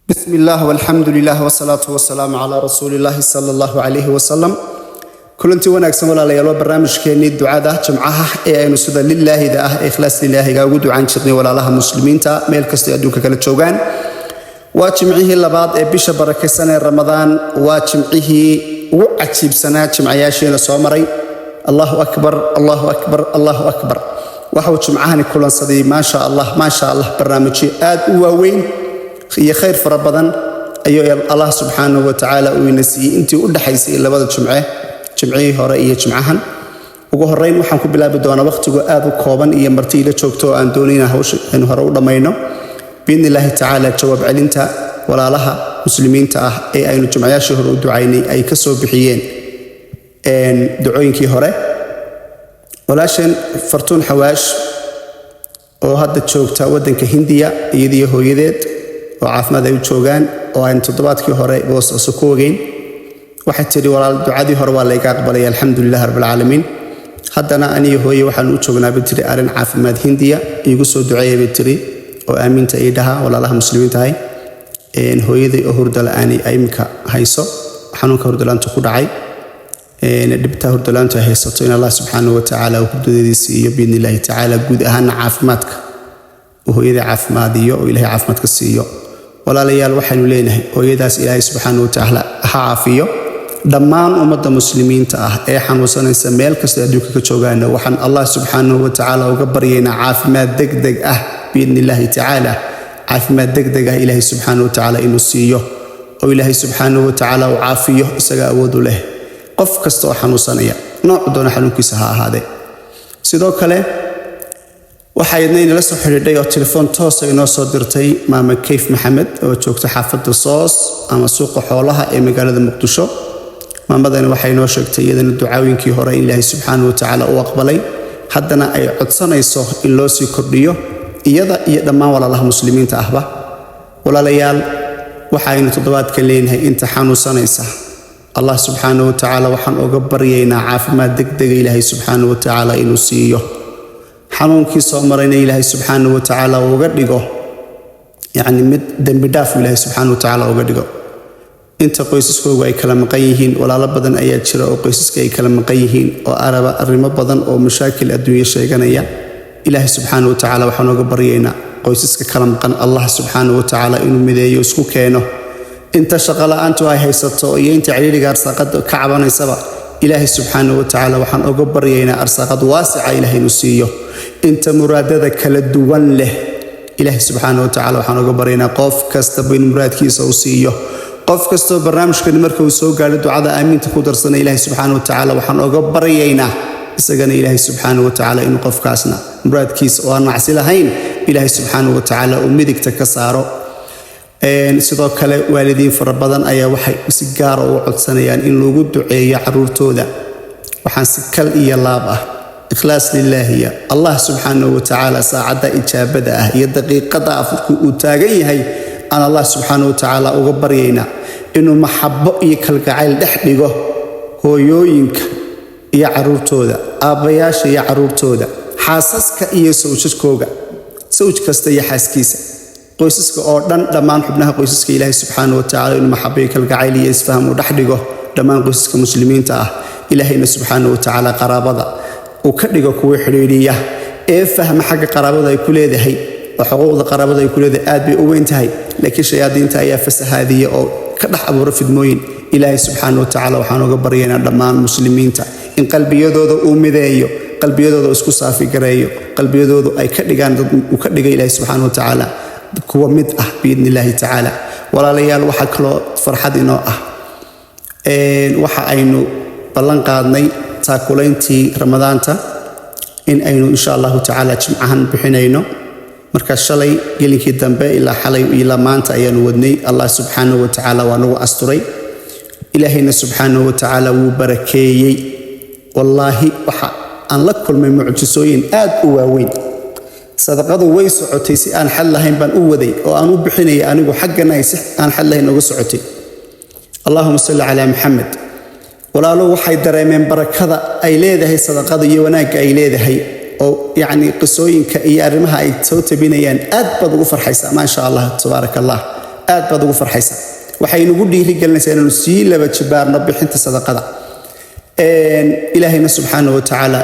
بسم الله والحمد لله والصلاة والسلام على رسول الله صلى الله عليه وسلم. كلنتي wanaagsan walaalayaal barnaamijkeeni ducada jimcaha ee aynu sida lillahi da ikhlas lillahi ga ugu ducaan jirnay walaalaha muslimiinta meel kasta adduunka kala joogaan. waa jimcihii labaad ee bisha barakeysan ee Ramadaan, waa jimcihii ugu cajiibsanaa jimcayaasheena soo maray. Allahu akbar, Allahu akbar, Allahu akbar. waxa uu jimcahani kulansaday ma sha Allah barnaamijyo aad u waaweyn iyo khayr fara badan ayuu Allah subhanahu wa ta'ala uu inasii intii u dhaxaysay labada jimcihii hore iyo jimcahan. ugu horeyn waxaan ku bilaabi doonaa waqtigu aad u kooban iyo marti ila joogto aan doonayna hawsha in hore u dhamayno biidnillaahi ta'ala. jawaab celinta walaalaha muslimiinta ah ee aynu jimcayaashii hore u ducaynay ay ka soo bixiyeen ducooyinkii hore. walaashan Fartuun Xawaash oo hadda joogta wadanka Hindiya iyadii hooyadeed oo caafimaad ay u joogaan oo aan toddobaadkii hore boos ku ogeyn, waxay tiri walaal ducadii hore waa la iga aqbalay alxamdulillaah rabbil caalamiin. haddana aniga hooyo waxaan u joognaa bay tiri arrin caafimaad Hindiya igu soo duceeyay bay tiri oo aaminta ay dhaha walaalaha muslimiinta ah hooyaday oo hurdo la'aan ay imka hayso xanuunka hurdo la'aanta ku dhacay dhibta hurdo la'aanta haysato in Allah subhanahu wa ta'ala uu hurdadiisa iyo biidnillaahi ta'ala guud ahaan caafimaadka hooyada caafimaadiyo oo Ilaahay caafimaadka siiyo. walaalayaal waxaanu leenahay hooyadaas Ilaahay subhanahu wa ta'ala ha caafiyo dhammaan ummadda muslimiinta ah ee xanuunsanaysa meel kasta adduunka ka joogaan. waxaan Allah subhanahu wa ta'ala uga baryaynaa caafimaad degdeg ah biidnillaahi ta'ala, caafimaad degdeg ah Ilaahay subhanahu wa ta'ala inuu siiyo oo Ilaahay subhanahu wa ta'ala uu caafiyo isaga awood u leh qof kasta oo xanuunsanaya nooc doona xanuunkiisa ha ahaadee. sidoo kale waxayna inala soo xiriiray oo telefoon toos ah inoo soo dirtay maama Kayf Maxamed oo joogta xaafadda Soos ama suuqa xoolaha ee magaalada Muqdisho. maamadani waxay noo sheegtay iyadana ducooyinkii hore in Ilaahay subhanahu wa ta'ala uu aqbalay, haddana ay codsanayso in loo sii kordhiyo iyada iyo dhammaan walaalaha muslimiinta ahba. walaalayaal waxaynu toddobaadka leenahay inta xanuunsanaysa Allah subhanahu wa ta'ala waxaan uga baryaynaa caafimaad degdeg Ilaahay subhanahu wa ta'ala inuu siiyo. xanuunkii soo marayna Ilaahay subhanahu wa ta'ala uga dhigo mid dambi dhaaf Ilaahay subhanahu wa ta'ala uga dhigo. inta qoysaskoodu ay kala maqan yihiin walaalo badan ayaa jira oo qoysaska ay kala maqan yihiin oo arrimo badan oo mashaakil adduunyo sheeganaya. Ilaahay subhanahu wa ta'ala waxaan uga baryaynaa qoysaska kala maqan Allah subhanahu wa ta'ala inuu mideeyo isku keeno. inta shaqo la'aantu ay haysato iyo inta ciriiriga arsaaqada ka cabanaysaba Ilaahay subhanahu wa ta'ala waxaan uga baryaynaa arsaaqad waasica Ilaahay inuu siiyo. inta muraadada kala duwan leh Ilaahay subhanahu wa ta'ala waxaan uga baryaynaa qof kasta in muraadkiisa uu siiyo. qof kasta barnaamijkan marka uu soo gaaro ducada aaminta ku darsana Ilaahay subhanahu wa ta'ala waxaan uga baryaynaa isagana Ilaahay subhanahu wa ta'ala inuu qofkaasna muraadkiisa oo aan macsi lahayn Ilaahay subhanahu wa ta'ala uu midigta ka saaro. sidoo kale waalidiin fara badan ayaa waxay si gaar ah u codsanayaan in lagu duceeyo caruurtooda. waxaan si kal iyo laab ah ikhlaas lillahi Allah subhanahu wa ta'ala saacada ijaabada ah iyo daqiiqada afku uu taagan yahay aan Allah subhanahu wa ta'ala uga baryaynaa inuu maxabbo iyo kalgacayl dhex dhigo hooyooyinka iyo caruurtooda, aabayaasha iyo caruurtooda, xaasaska iyo sawjadkooga, sawj kasta iyo xaaskiisa, qoysaska oo dhan dhammaan xubnaha qoysaska Ilaahay subhanahu wa ta'ala inuu maxabbo iyo kalgacayl iyo isfaham u dhex dhigo dhammaan qoysaska muslimiinta ah. Ilaahayna subhanahu wa ta'ala qaraabada uu ka dhigo kuwa xiriiriya ee fahma xagga qaraabada ay ku leedahay oo xuquuqda qaraabada ay ku leedahay aad bay u weyn tahay, laakiin shayaadiinta ayaa fasahaadiya oo ka dhex abuura fidmooyin. Ilaahay subhanahu wa ta'ala waxaan uga baryaynaa dhammaan muslimiinta in qalbiyadooda uu mideeyo, qalbiyadooda isku saafi gareeyo, qalbiyadooda ay ka dhigaan dad uu ka dhigay Ilaahay subhanahu wa ta'ala kuwa mid ah biidnillaahi ta'ala. walaalayaal waxa kaloo farxad inoo ah waxa aynu ballan qaadnay taakulayntii Ramadaanta in aynu insha Allah ta'ala jimcahan bixinayno. marka shalay gelinkii dambe ilaa xalay ilaa maanta ayaanu wadnay. Allah subhanahu wa ta'ala waa nagu asturay. Ilaahayna subhanahu wa ta'ala wuu barakeeyay. wallaahi waxa aan la kulmay mucjisooyin aad u waaweyn. sadaqadu way socotay si aan xal lahayn baan u waday oo aan u bixinay anigu xaggana si aan xal lahayn uga socotay. Allahumma salli ala Muhammad. walaalo waxay dareemeen barakada ay leedahay sadaqada iyo wanaagga ay leedahay oo qisooyinka iyo arrimaha ay soo tabinayaan aad baad ugu farxaysaa ma sha Allah tabaarakallah. aad baad ugu farxaysaa waxay nagu dhiirigelinaysaa inaan sii laba jibaarno bixinta sadaqada ilaahayna subxaanahu wa tacaala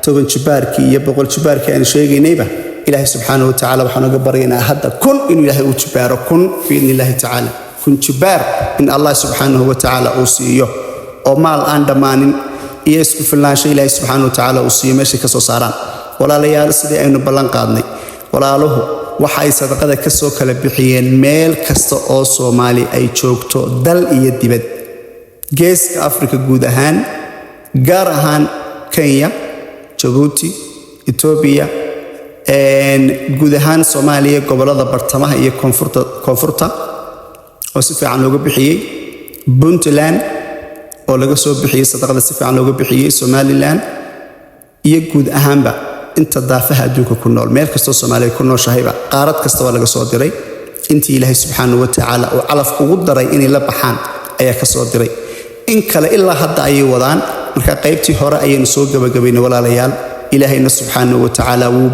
10 jibaarkii iyo 100 jibaarkii aan sheegaynayba ilaahay subxaanahu wa tacaala waxaan uga baryaynaa hadda kun inuu ilaahay u jibaaro kun biidnillaahi tacaala kun jibaar in allah subxaanahu wa tacaala uu siiyo oo maal aan dhammaanin iyo isku filnaansho ilaahay subxaanahu wa tacaala uu siiyo meeshay ka soo saaraan walaalayaal sidii aynu ballan qaadnay walaaluhu waxa ay sadaqada ka soo kala bixiyeen meel kasta oo Soomaali ay joogto dal iyo dibad geeska Afrika guud ahaan gaar ahaan Kenya Djibouti Ethiopia guud ahaan Soomaaliya gobolada bartamaha iyo koonfurta oo si fiican looga bixiyay Puntland oo laga soo bixiyay sadaqada si fiican looga bixiyay Somaliland iyo guud ahaanba inta daafaha adduunka ku nool meel kasta Soomaaliya ku nooshahayba qaarad kasta waa laga soo diray intii ilaahay subxaanahu wa tacaala uu calaf ugu daray inay la baxaan ayaa ka soo diray in kale ilaa hadda ayay wadaan marka qaybtii hore ayaynu soo gabagabaynay walaalayaal ilaahayna subxaanahu wa tacaala wuu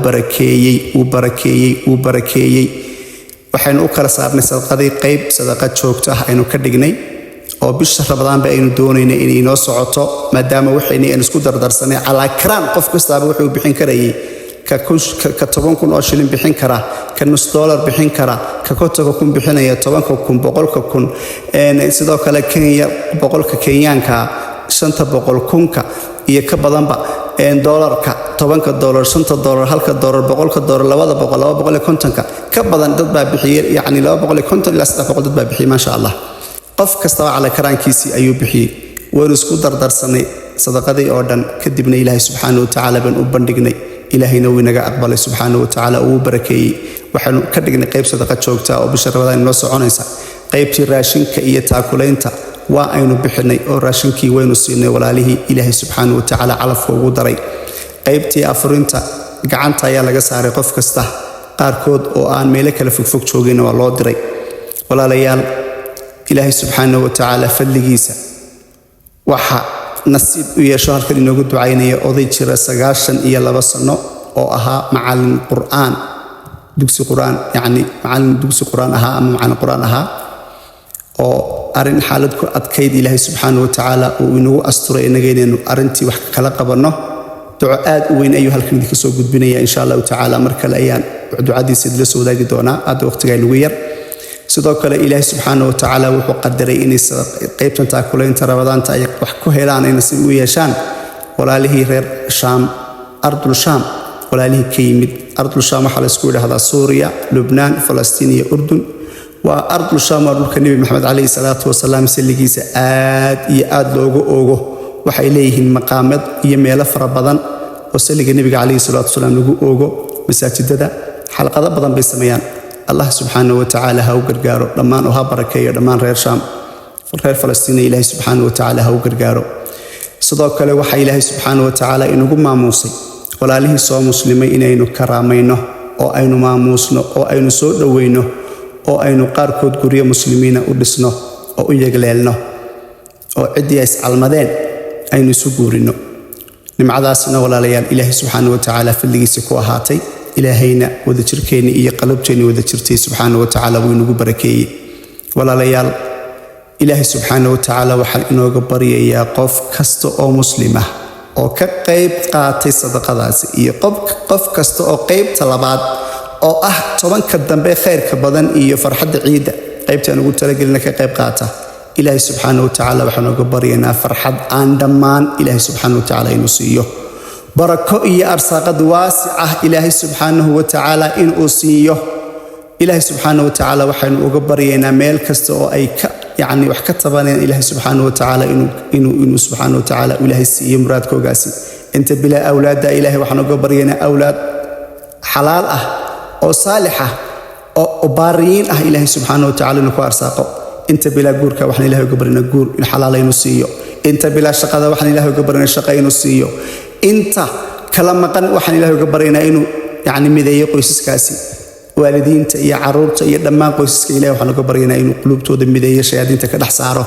barakeeyey waxaynu u kala saarnay sadaqadii qayb sadaqa joogto ah aynu ka dhignay oo bisha Ramadaanba aynu doonaynay inay noo socoto maadaama waxayna isku dardarsanay calaa karaan qof kastaaba wuxuu bixin karayay ka 10,000 oo shilin bixin kara ka $1 bixin kara ka 10,000 bixinaya 10,000 100,000 sidoo kale Kenya 100 Kenyaanka 500,000 iyo ka badanba dollarka $10 $5 $1 $100 $200 ka badan dad baa bixiyay yani 250 ilaa 300 dad baa bixiyay ma sha Allah qof kasta cala karaankiisii ayuu bixiyay waynu isku dardarsanay sadaqadii oo dhan kadibna ilaahay subxaanahu wa tacaala baan u bandhignay ilaahayna wuu inaga aqbalay subxaanahu wa tacaala uu barakeeyay waxaanu ka dhignay qayb sadaqa joogta oo bisha Ramadaan noo soconaysa qaybtii raashinka iyo taakulaynta waa aynu bixinay oo raashinkii waynu siinay walaalihii ilaahay subxaanahu wa tacaala calafka ugu daray qaybtii afurinta gacanta ayaa laga saaray qof kasta qaarkood oo aan meelo kala fogfog joogin waa loo diray walaalayaal ilaahay subxaanahu wa tacaala fadligiisa waxa nasiib u yeesho halkan inoogu ducaynaya oday jira 92 sano oo ahaa macallin qur'aan dugsi qur'aan yani macallin dugsi qur'aan ahaa ama macallin qur'aan ahaa oo arin xaalad ku adkayd ilaahay subxaanahu wa tacaala uu inagu asturay inageenaynu arintii wax kala qabanno duco aad u weyn ayuu halkan idinka soo gudbinaya insha Allah tacaala mar kale ayaan ducadiisa idila soo wadaagi doonaa aad waqtiga inagu yar sidoo kale ilaahay subxaanahu wa tacaala wuxuu qadaray inay qaybtan taakulaynta Ramadaanta ay wax ku helaan inay si u yeeshaan walaalihii reer Shaam ardul Shaam walaalihii ka yimid ardul Shaam waxa la isku yiraahdaa Suuriya Lubnaan Falastiin iyo Urdun waa ardul Shaam waa dhulka Nabi Maxamed calayhi salaatu wasalaam salligiisa aad iyo aad loogu oogo waxay leeyihiin maqaamad iyo meelo fara badan oo salliga Nabiga calayhi salaatu wasalaam lagu oogo masaajidada xalqado badan bay sameeyaan الله سبحانه وتعالى هو غرغارو دمان وها بركيه دمان reer Shaam reer Falastiin ilaahay subhanahu wa ta'ala hau gargaaro sidoo kale waxa ilaahay subhanahu wa ta'ala inagu maamuusay walaalihii soo muslimay inaynu karaamayno oo aynu maamuusno oo aynu soo dhaweyno oo aynu qaarkood guriyo muslimiina u dhisno oo u yeegleelno oo cidii ay calmadeen aynu isu guurino nimcadaasna walaalayaal ilaahay subhanahu wa ta'ala fadligiisa ku ahaatay ilaahayna wada jirkeena iyo qalabteena wada jirtay subhanahu wa ta'ala wuu inagu barakeeyay walaalayaal ilaahay subhanahu wa ta'ala waxa inooga bariyaa qof kasta oo muslim ah oo ka qayb qaatay sadaqadaas iyo qof kasta oo qaybta labaad oo ah 10ka dambe khayrka badan iyo farxadda ciida qaybtaan ugu talagalina ka qayb qaata ilaahay subhanahu wa ta'ala waxa inooga bariyaa farxad aan dhamaan ilaahay subhanahu wa ta'ala inuu siiyo بركة إيا أرساقد واسعة إلهي سبحانه وتعالى إن أصيه إلهي سبحانه وتعالى وحين أقبرينا ميل كستو أي يعني وحكتبنا إلهي سبحانه وتعالى إنه سبحانه وتعالى إلهي سيئ مراد كوغاسي أنت بلا أولاد إلهي وحين أقبرينا أولاد حلال أو صالحة أو بارين إلهي سبحانه وتعالى نكو أرساقه أنت بلا قورك وحين إلهي أقبرينا قور إن حلال ينصيه أنت بلا شقة وحين إلهي أقبرينا شقة ينصيه انت كلام مقن waxaan ilaahay uga bareynaa inuu yaani mideeyo qoysaskaasi waalidiinta iyo caruurta iyo dhammaan qoysaska ilaahay waxaan uga bareynaa inuu qulubtooda mideeyo shayaadiinta ka dhex saaro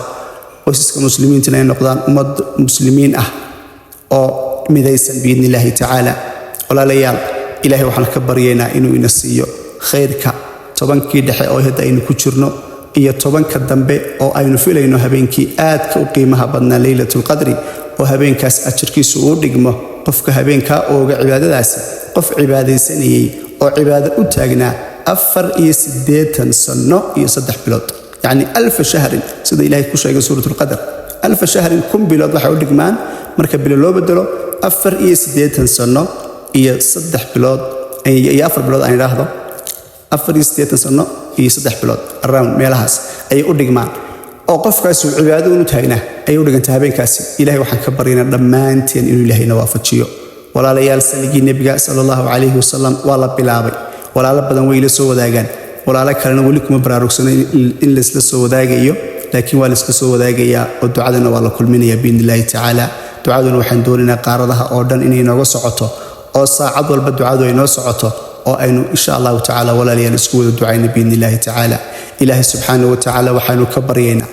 qoysaska muslimiinta inay noqdaan ummad muslimiin ah oo midaysan biidnillaahi tacaala walaalayaal ilaahay waxaan ka baryeynaa inuu ina siiyo khayrka tobankii dhexe oo hadda aynu ku jirno iyo 10 dambe oo aynu filayno habeenkii aadka u qiimaha badnaa laylatul qadri oo habeenkaas ajirkiisu uu dhigmo qofka habeenka ooga cibaadadaasi qof cibaadaysanayay oo cibaado u taagnaa 84 sano iyo 3 bilood يعني 1000 شهر sida ilaahay ku sheegay suuratul qadar 1000 شهر kun bilood waxa u dhigmaan marka bilo loo bedelo 84 sano iyo 3 bilood iyo 4 bilood aan yiraahdo 84 sano iyo 3 bilood around meelahaas ay u dhigmaan oo qofkaas uu cibaado u taagnaa ay u dhigantay habeenkaasi ilaahay waxaan ka baryaynaa dhammaanteen inuu ilaahay nawaafajiyo walaalayaal saligii nabiga sallallahu alayhi wasallam waa la bilaabay walaalo badan way la soo wadaagaan walaalo kalena wali kuma baraarugsana in la isla soo wadaagayo laakiin waa la isla soo wadaagayaa oo ducadana waa la kulminayaa biidnillaahi tacaala ducaduna waxaan doonaynaa qaaradaha oo dhan inay nooga socoto oo saacad walba ducadu ay noo socoto oo aynu insha allahu tacaala walaalayaal isku wada ducayna biidnillaahi tacaala ilaahay subxaanahu wa tacaala waxaanu ka baryaynaa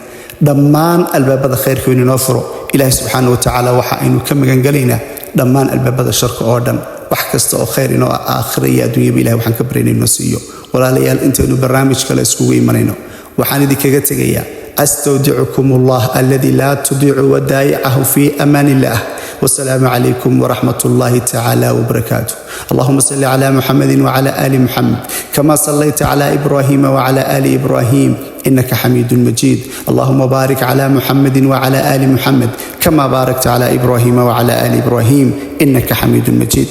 dhammaan albaabada khayrka inuu noo furo ilaahay subxaanahu wa tacaala waxa aynu ka magangelaynaa dhammaan albaabada sharka oo dhan wax kasta oo khayr inoo aakhira iyo adduunyaba ilaahay waxaan ka baryaynaa inoo siiyo walaalayaal intaynu barnaamij kale iskugu imanayno waxaan idinkaga tegayaa astawdicukum allah alladhi la tudiicu wadaa'icahu fi amaanillah والسلام عليكم ورحمة الله تعالى وبركاته اللهم صل على محمد وعلى آل محمد كما صليت على إبراهيم وعلى آل إبراهيم إنك حميد مجيد اللهم بارك على محمد وعلى آل محمد كما باركت على إبراهيم وعلى آل إبراهيم إنك حميد مجيد